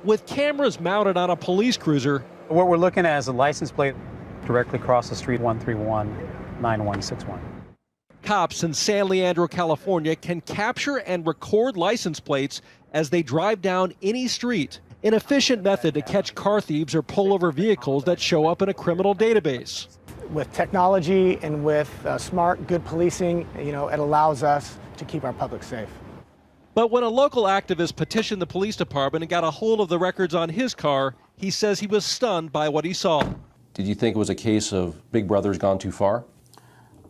With cameras mounted on a police cruiser, what we're looking at is a license plate directly across the street, 131-9161. Cops in San Leandro, California can capture and record license plates as they drive down any street, an efficient method to catch car thieves or pull over vehicles that show up in a criminal database. With technology and with smart, good policing, it allows us to keep our public safe. But when a local activist petitioned the police department and got a hold of the records on his car, he says he was stunned by what he saw. Did you think it was a case of Big Brother's gone too far?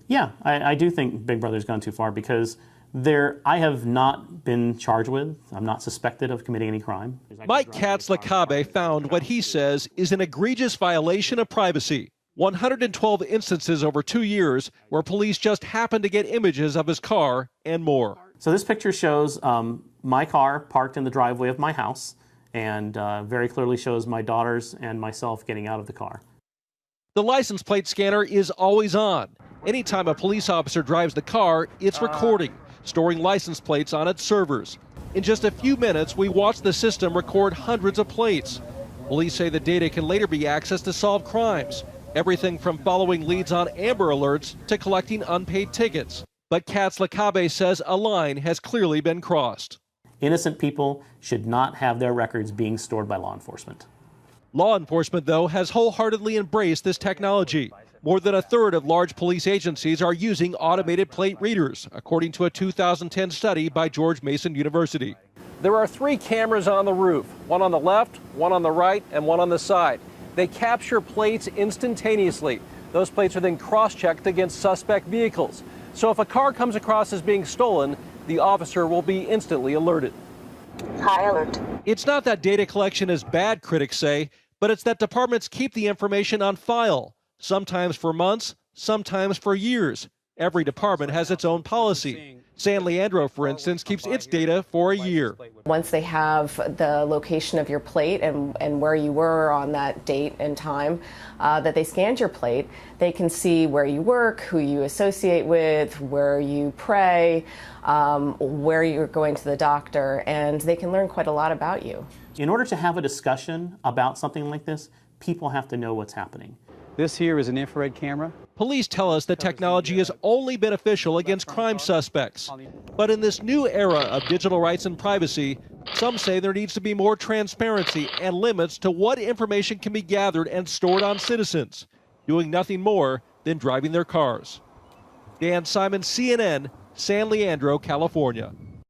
Yeah, I do think Big Brother's gone too far because I have not been charged with, I'm not suspected of committing any crime. Mike Katz-Lacabe found what he says is an egregious violation of privacy. 112 instances over 2 years where police just happened to get images of his car and more. So this picture shows my car parked in the driveway of my house and very clearly shows my daughters and myself getting out of the car. The license plate scanner is always on. Anytime a police officer drives the car, it's recording, storing license plates on its servers. In just a few minutes, we watch the system record hundreds of plates. Police say the data can later be accessed to solve crimes. Everything from following leads on Amber Alerts to collecting unpaid tickets. But Katz-Lacabe says a line has clearly been crossed. Innocent people should not have their records being stored by law enforcement. Law enforcement, though, has wholeheartedly embraced this technology. More than a third of large police agencies are using automated plate readers, according to a 2010 study by George Mason University. There are 3 cameras on the roof, one on the left, one on the right, and one on the side. They capture plates instantaneously. Those plates are then cross-checked against suspect vehicles. So if a car comes across as being stolen, the officer will be instantly alerted. High alert. It's not that data collection is bad, critics say, but it's that departments keep the information on file, sometimes for months, sometimes for years. Every department has its own policy. San Leandro, for instance, keeps its data for a year. Once they have the location of your plate and where you were on that date and time that they scanned your plate, they can see where you work, who you associate with, where you pray, where you're going to the doctor, and they can learn quite a lot about you. In order to have a discussion about something like this, people have to know what's happening. This here is an infrared camera. Police tell us that technology is only beneficial against crime suspects. But in this new era of digital rights and privacy, some say there needs to be more transparency and limits to what information can be gathered and stored on citizens, doing nothing more than driving their cars. Dan Simon, CNN, San Leandro, California.